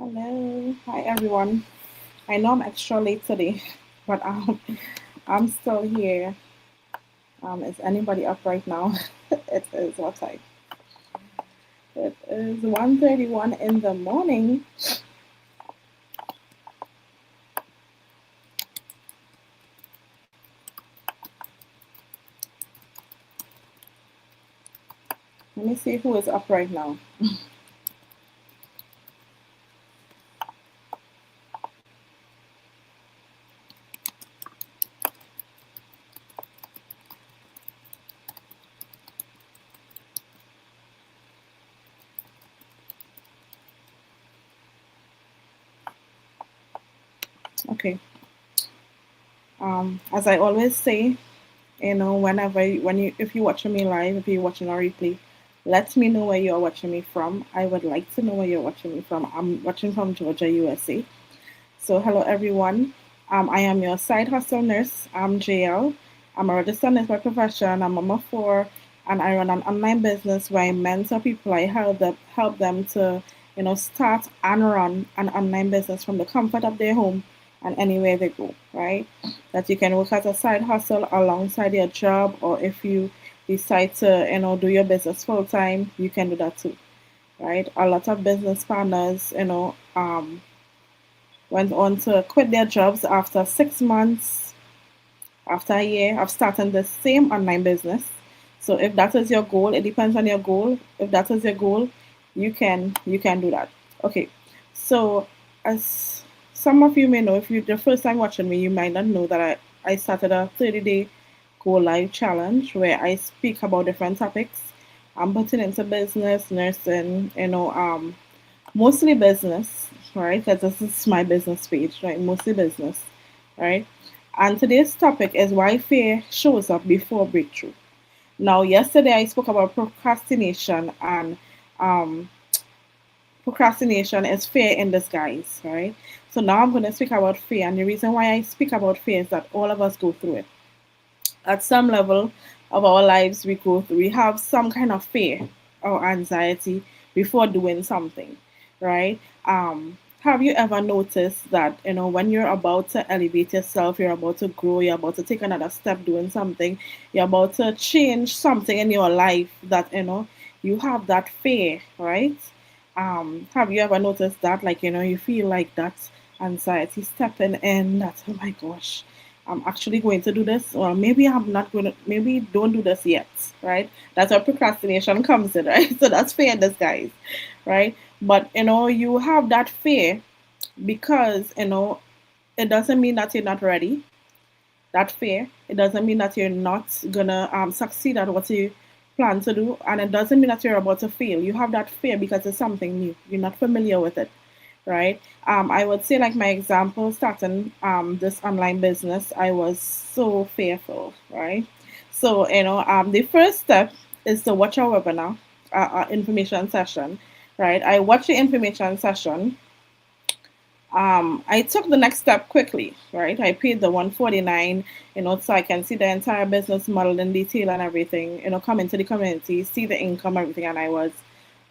Hello, hi everyone. I know I'm extra late today, but I'm still here. Is anybody up right now? It is what time? It is 1:31 in the morning. Let me see who is up right now. Okay. As I always say, if you're watching me live, if you're watching a replay, let me know where you're watching me from. I would like to know where you're watching me from. I'm watching from Georgia, USA. So, hello everyone. I am your side hustle nurse. I'm JL. I'm a registered nurse by profession. I'm a mama of four, and I run an online business where I mentor people. I help them to, start and run an online business from the comfort of their home and anywhere they go. Right? That you can work as a side hustle alongside your job, or if you decide to, do your business full time, you can do that too. Right? A lot of business partners, went on to quit their jobs after 6 months, after a year of starting the same online business. So if that is your goal, it depends on your goal. If that is your goal, you can do that. Okay. So as some of you may know, if you're the first time watching me, you might not know that I started a 30-day go live challenge where I speak about different topics. I'm putting into business, nursing, mostly business, right? Because this is my business page, right? Mostly business, right? And today's topic is why fear shows up before breakthrough. Now, yesterday I spoke about procrastination, and um, procrastination is fear in disguise, right? So now I'm going to speak about fear, and the reason why I speak about fear is that all of us go through it. At some level of our lives, we have some kind of fear or anxiety before doing something, right? Have you ever noticed that when you're about to elevate yourself, you're about to grow, you're about to take another step doing something, you're about to change something in your life, that you have that fear, right? Have you ever noticed that, like, you feel like that anxiety stepping in, that, oh my gosh, I'm actually going to do this, or maybe I'm not going to, maybe don't do this yet, right? That's where procrastination comes in, right? So that's fear in disguise, right? But you have that fear because it doesn't mean that you're not ready. That fear, it doesn't mean that you're not gonna succeed at what you plan to do, and it doesn't mean that you're about to fail. You have that fear because it's something new. You're not familiar with it, right? I would say, like, my example, starting this online business, I was so fearful, right? So the first step is to watch our webinar, information session, right? I watched the information session. I took the next step quickly, right? I paid the 149, so I can see the entire business model in detail and everything, come into the community, see the income, everything, and I was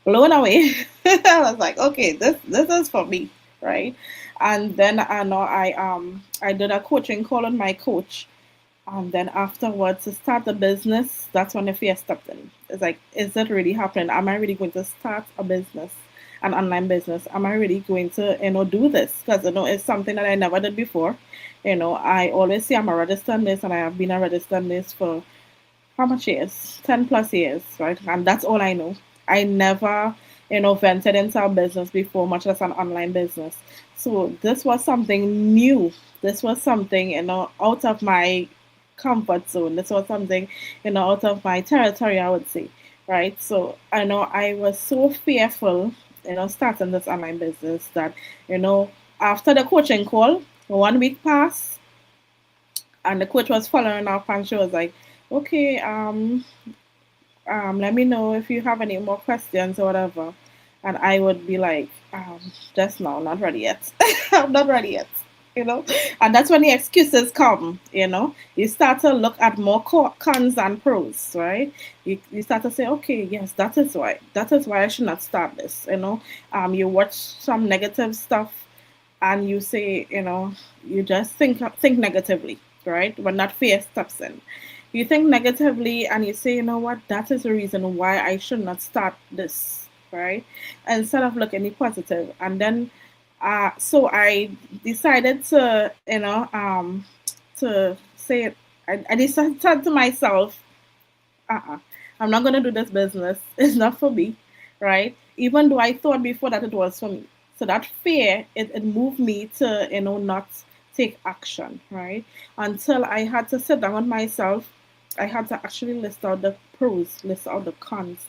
blown away. I was like, okay, this is for me, right? And then I know I did a coaching call on my coach, and then afterwards to start the business, that's when the fear stepped in. It's like, is that really happening? Am I really going to start a business, an online business? Am I really going to, do this? Because, it's something that I never did before. I always say I'm a registered nurse, and I have been a registered nurse for how much years? 10 plus years, right? And that's all I know. I never, ventured into a business before, much less an online business. So this was something new. This was something, out of my comfort zone. This was something, out of my territory, I would say, right? So I know I was so fearful, starting this online business that, after the coaching call, 1 week passed, and the coach was following up, and she was like, okay, let me know if you have any more questions or whatever. And I would be like, just now, not ready yet. I'm not ready yet. you know, and that's when the excuses come. You start to look at more cons and pros, right? You start to say, okay, yes, that is why I should not start this. You watch some negative stuff and you say, you just think negatively, right? When that fear steps in, you think negatively and you say, you know what, that is the reason why I should not start this, right? Instead of looking at positive. And then so I decided to, to say it. I decided to myself, uh-uh, I'm not going to do this business. It's not for me, right? Even though I thought before that it was for me. So that fear, it moved me to, not take action, right? Until I had to sit down with myself. I had to actually list out the pros, list out the cons,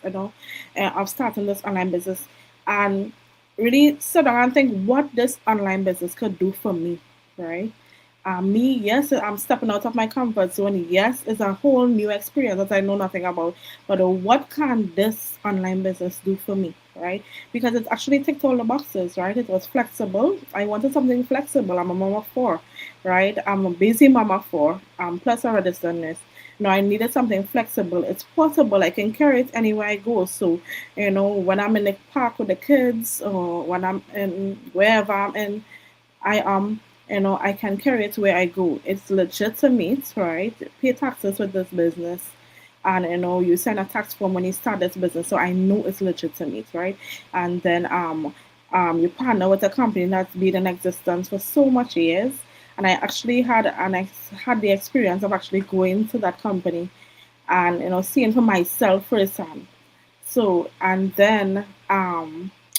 of starting this online business, and really sit down and think what this online business could do for me, right? Me, yes, I'm stepping out of my comfort zone. Yes, it's a whole new experience that I know nothing about. But what can this online business do for me, right? Because it actually ticked all the boxes, right? It was flexible. I wanted something flexible. I'm a mama of four, right? I'm a busy mama of four, plus a registered nurse. No, I needed something flexible. It's portable. I can carry it anywhere I go. So, when I'm in the park with the kids or when I'm in wherever I'm in, I can carry it where I go. It's legitimate, right? Pay taxes with this business. And you send a tax form when you start this business. So I know it's legitimate, right? And then you partner with a company that's been in existence for so much years. And I actually had the experience of actually going to that company and seeing for myself firsthand. So, and then,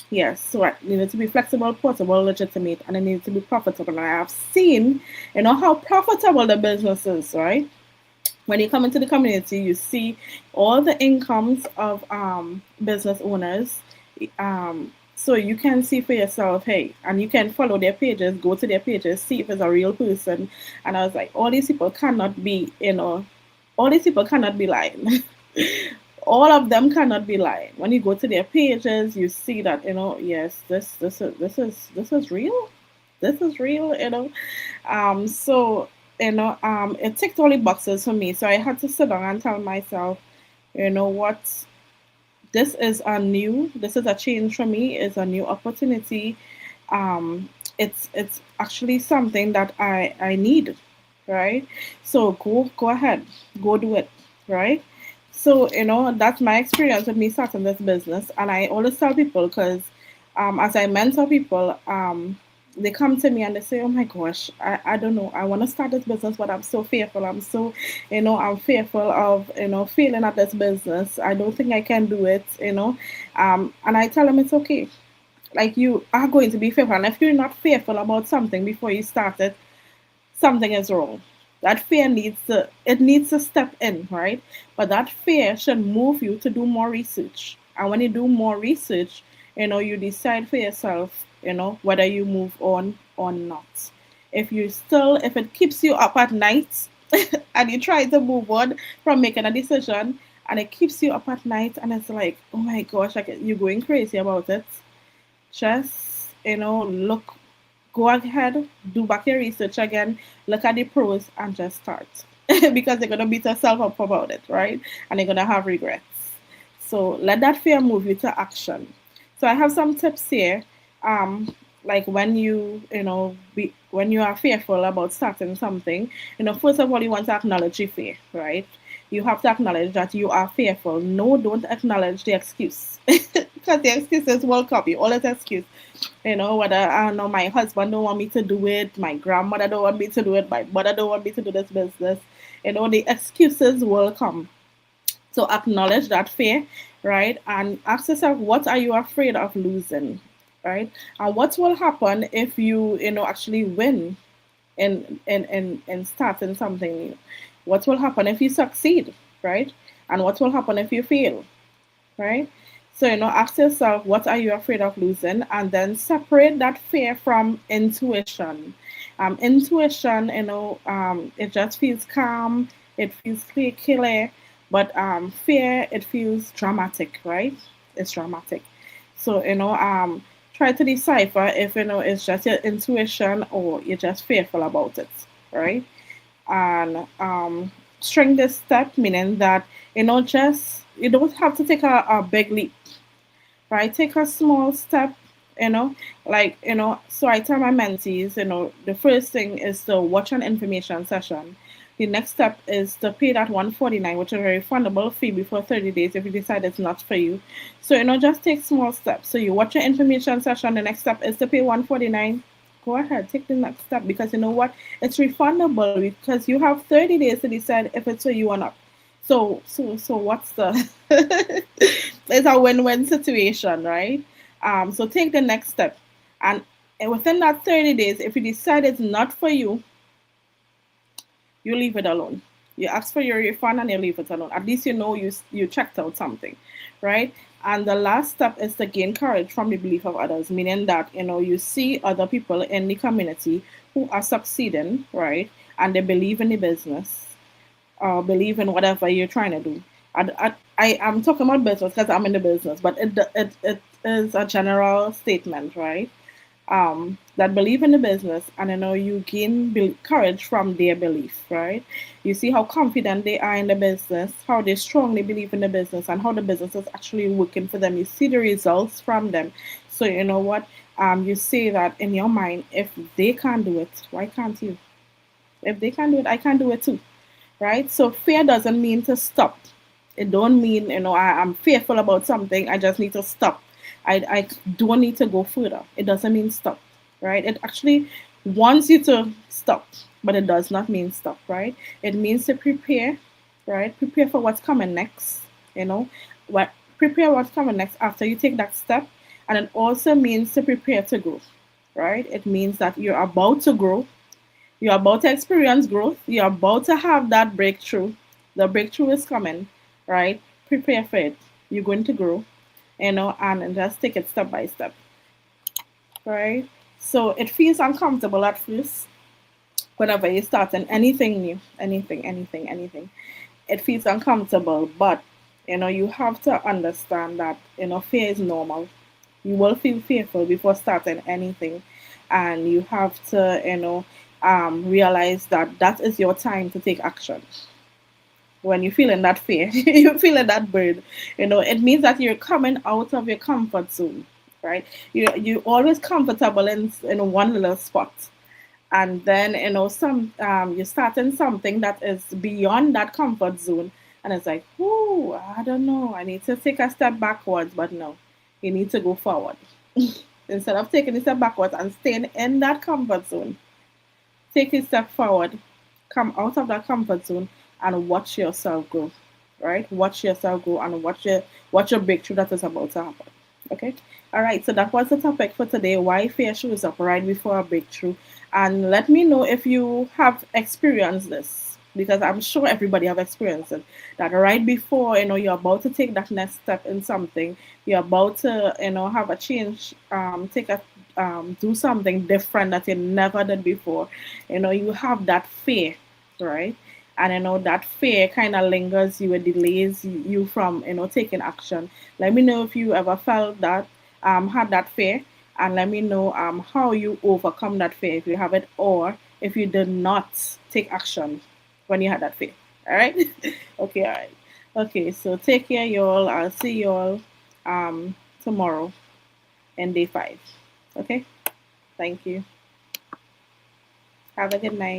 yes, so I needed to be flexible, portable, legitimate, and it needed to be profitable. And I have seen, how profitable the business is, right? When you come into the community, you see all the incomes of business owners. So you can see for yourself, hey, and you can follow their pages, go to their pages, see if it's a real person. And I was like, all these people cannot be lying. All of them cannot be lying. When you go to their pages, you see that yes, this is real. This is real. So it ticked all the boxes for me. So I had to sit down and tell myself, what, this is a change for me. It's a new opportunity. It's actually something that I need, right? So go ahead, go do it, right? So that's my experience with me starting this business, and I always tell people because as I mentor people, they come to me and they say, "Oh my gosh, I don't know. I want to start this business, but I'm so fearful. I'm fearful of failing at this business. I don't think I can do it. And I tell them it's okay. Like, you are going to be fearful, and if you're not fearful about something before you start it, something is wrong. That fear needs to step in, right? But that fear should move you to do more research. And when you do more research, you decide for yourself, whether you move on or not. If it keeps you up at night and you try to move on from making a decision and it keeps you up at night and it's like, oh my gosh, like you're going crazy about it, just, go ahead, do back your research again, look at the pros, and just start. Because you're going to beat yourself up about it, right? And you're going to have regrets. So let that fear move you to action. So I have some tips here. Like when you are fearful about starting something, first of all, you want to acknowledge your fear, right? You have to acknowledge that you are fearful. No, don't acknowledge the excuse. Because the excuses will come. You always excuse. Whether I don't know, my husband don't want me to do it, my grandmother don't want me to do it, my mother don't want me to do this business. The excuses will come. So acknowledge that fear, right? And ask yourself, what are you afraid of losing, right? And what will happen if you actually win in starting something new? What will happen if you succeed, right? And what will happen if you fail, right? So, ask yourself, what are you afraid of losing? And then separate that fear from intuition. Intuition, it just feels calm, it feels clear, but fear, it feels dramatic, right? It's dramatic. So, try to decipher if it's just your intuition or you're just fearful about it, right? And string this step, meaning that just you don't have to take a big leap, right? Take a small step, you know, so I tell my mentees, the first thing is to watch an information session. The next step is to pay that 149, which is a very refundable fee before 30 days if you decide it's not for you. So, just take small steps. So you watch your information session, the next step is to pay 149. Go ahead, take the next step, because you know what? It's refundable because you have 30 days to decide if it's for you or not. So what's the it's a win-win situation, right? So take the next step, and within that 30 days, if you decide it's not for you, you leave it alone. You ask for your refund and you leave it alone. At least you checked out something, right? And the last step is to gain courage from the belief of others, meaning that you see other people in the community who are succeeding, right? And they believe in the business, believe in whatever you're trying to do. I am talking about business because I'm in the business, but it is a general statement, right? That believe in the business, and you gain courage from their belief, right? You see how confident they are in the business, how they strongly believe in the business, and how the business is actually working for them. You see the results from them. So you know what? You say that in your mind, if they can't do it, why can't you? If they can do it, I can do it too, right? So fear doesn't mean to stop. It don't mean I'm fearful about something. I just need to stop. I don't need to go further. It doesn't mean stop, right? It actually wants you to stop, but it does not mean stop, right? It means to prepare, right? Prepare for what's coming next. You know what? Prepare what's coming next after you take that step, and it also means to prepare to grow, right? It means that you're about to grow, you're about to experience growth. You're about to have that breakthrough. The breakthrough is coming, right? Prepare for it. You're going to grow, and just take it step by step, right? So it feels uncomfortable at first whenever you start in anything new, anything. It feels uncomfortable, but you have to understand that fear is normal. You will feel fearful before starting anything, and you have to realize that that is your time to take action. When you're feeling that fear, you're feeling that burn, it means that you're coming out of your comfort zone, right? You're always comfortable in one little spot, and then some you're starting something that is beyond that comfort zone, and it's like, oh, I don't know, I need to take a step backwards. But no, you need to go forward. Instead of taking a step backwards and staying in that comfort zone, take a step forward, come out of that comfort zone, and watch yourself grow, right? Watch yourself grow, and watch your breakthrough that is about to happen. Okay. All right. So that was the topic for today. Why fear shows up right before a breakthrough. And let me know if you have experienced this, because I'm sure everybody have experienced it. That right before you're about to take that next step in something, you're about to have a change, take a do something different that you never did before. You have that fear, right? And that fear kind of lingers you, it delays you from taking action. Let me know if you ever felt that, had that fear, and let me know how you overcome that fear, if you have it, or if you did not take action when you had that fear. All right. Okay. All right. Okay. So take care, y'all. I'll see y'all tomorrow in day 5. Okay. Thank you. Have a good night.